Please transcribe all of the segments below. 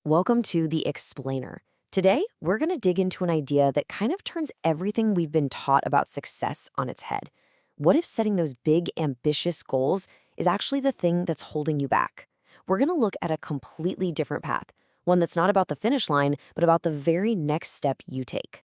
Welcome to The Explainer. Today, we're going to dig into an idea that kind of turns everything we've been taught about success on its head. What if setting those big, ambitious goals is actually the thing that's holding you back? We're going to look at a completely different path, one that's not about the finish line, but about the very next step you take.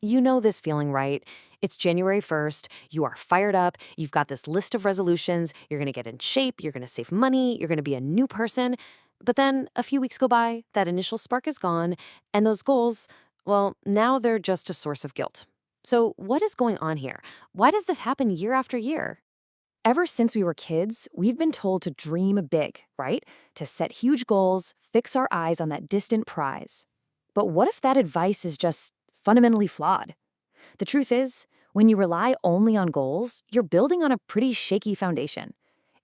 You know this feeling, right? It's January 1st, you are fired up, you've got this list of resolutions, you're gonna get in shape, you're gonna save money, you're gonna be a new person. But then a few weeks go by, that initial spark is gone, and those goals, well, now they're just a source of guilt. So, what is going on here? Why does this happen year after year? Ever since we were kids, we've been told to dream big, right? To set huge goals, fix our eyes on that distant prize. But what if that advice is just fundamentally flawed? The truth is, when you rely only on goals, you're building on a pretty shaky foundation.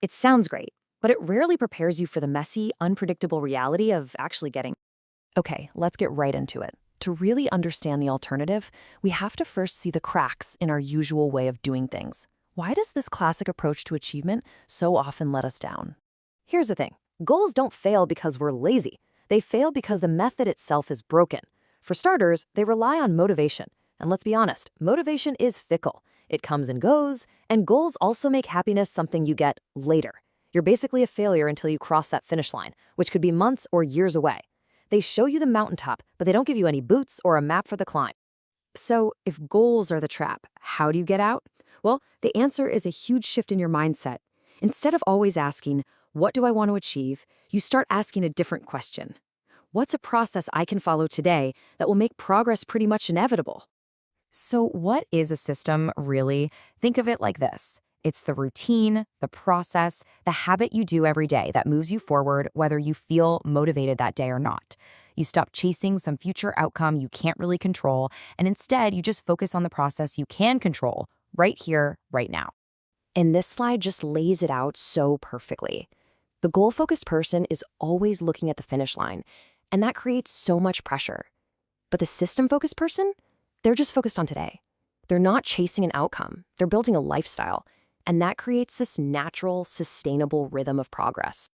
It sounds great, but it rarely prepares you for the messy, unpredictable reality of actually getting. Okay, let's get right into it. To really understand the alternative, we have to first see the cracks in our usual way of doing things. Why does this classic approach to achievement so often let us down? Here's the thing. Goals don't fail because we're lazy. They fail because the method itself is broken. For starters, they rely on motivation. And let's be honest, motivation is fickle. It comes and goes, and goals also make happiness something you get later. You're basically a failure until you cross that finish line, which could be months or years away. They show you the mountaintop, but they don't give you any boots or a map for the climb. So, if goals are the trap, how do you get out? Well, the answer is a huge shift in your mindset. Instead of always asking, what do I want to achieve? You start asking a different question. What's a process I can follow today that will make progress pretty much inevitable? So, what is a system, really? Think of it like this. It's the routine, the process, the habit you do every day that moves you forward, whether you feel motivated that day or not. You stop chasing some future outcome you can't really control, and instead, you just focus on the process you can control, right here, right now. And this slide just lays it out so perfectly. The goal-focused person is always looking at the finish line, and that creates so much pressure. But the system-focused person? They're just focused on today. They're not chasing an outcome. They're building a lifestyle. And that creates this natural, sustainable rhythm of progress.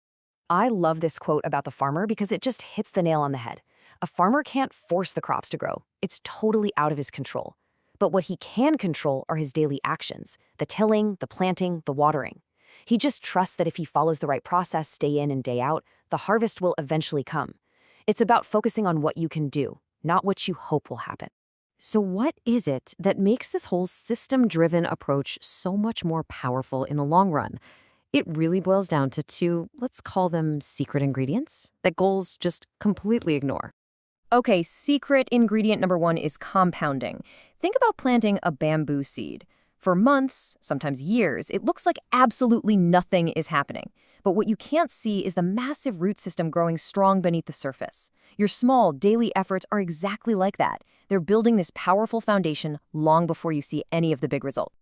I love this quote about the farmer because it just hits the nail on the head. A farmer can't force the crops to grow. It's totally out of his control. But what he can control are his daily actions, the tilling, the planting, the watering. He just trusts that if he follows the right process day in and day out, the harvest will eventually come. It's about focusing on what you can do, not what you hope will happen. So what is it that makes this whole system-driven approach so much more powerful in the long run? It really boils down to two, let's call them secret ingredients, that goals just completely ignore. Okay, secret ingredient number one is compounding. Think about planting a bamboo seed. For months, sometimes years, it looks like absolutely nothing is happening. But what you can't see is the massive root system growing strong beneath the surface. Your small, daily efforts are exactly like that. They're building this powerful foundation long before you see any of the big results.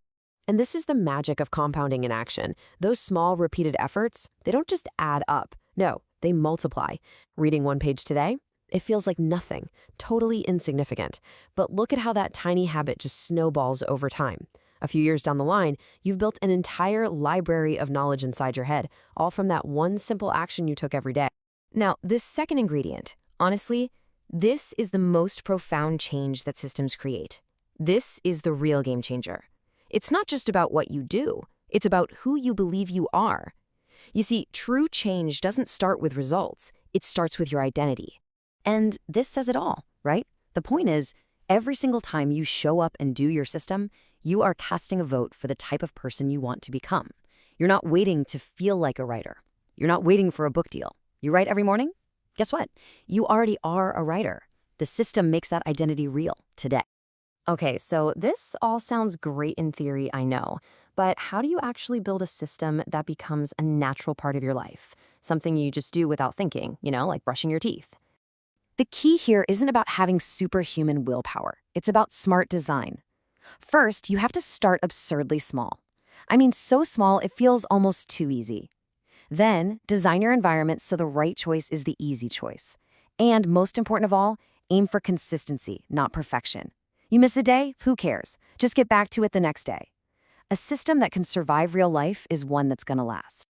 And this is the magic of compounding in action. Those small, repeated efforts, they don't just add up. No, they multiply. Reading one page today, it feels like nothing, totally insignificant. But look at how that tiny habit just snowballs over time. A few years down the line, you've built an entire library of knowledge inside your head, all from that one simple action you took every day. Now, this second ingredient, honestly, this is the most profound change that systems create. This is the real game changer. It's not just about what you do, it's about who you believe you are. You see, true change doesn't start with results, it starts with your identity. And this says it all, right? The point is, every single time you show up and do your system, you are casting a vote for the type of person you want to become. You're not waiting to feel like a writer. You're not waiting for a book deal. You write every morning? Guess what? You already are a writer. The system makes that identity real today. Okay, so this all sounds great in theory, I know. But how do you actually build a system that becomes a natural part of your life? Something you just do without thinking, like brushing your teeth. The key here isn't about having superhuman willpower. It's about smart design. First, you have to start absurdly small. I mean, so small it feels almost too easy. Then, design your environment so the right choice is the easy choice. And most important of all, aim for consistency, not perfection. You miss a day? Who cares? Just get back to it the next day. A system that can survive real life is one that's going to last.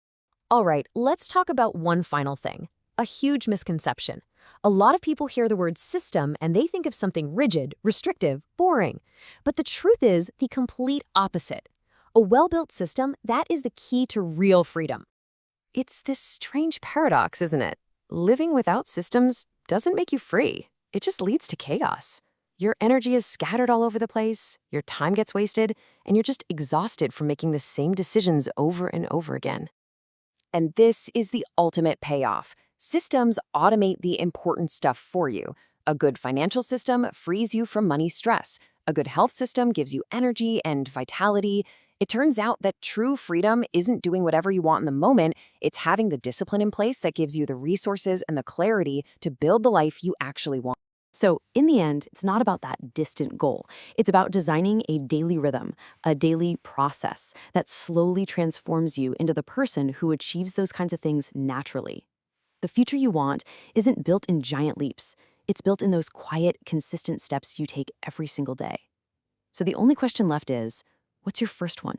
All right, let's talk about one final thing. A huge misconception. A lot of people hear the word system and they think of something rigid, restrictive, boring. But the truth is the complete opposite. A well-built system, that is the key to real freedom. It's this strange paradox, isn't it? Living without systems doesn't make you free. It just leads to chaos. Your energy is scattered all over the place, your time gets wasted, and you're just exhausted from making the same decisions over and over again. And this is the ultimate payoff. Systems automate the important stuff for you. A good financial system frees you from money stress. A good health system gives you energy and vitality. It turns out that true freedom isn't doing whatever you want in the moment, it's having the discipline in place that gives you the resources and the clarity to build the life you actually want. So, in the end, it's not about that distant goal. It's about designing a daily rhythm, a daily process that slowly transforms you into the person who achieves those kinds of things naturally. The future you want isn't built in giant leaps. It's built in those quiet, consistent steps you take every single day. So the only question left is, what's your first one?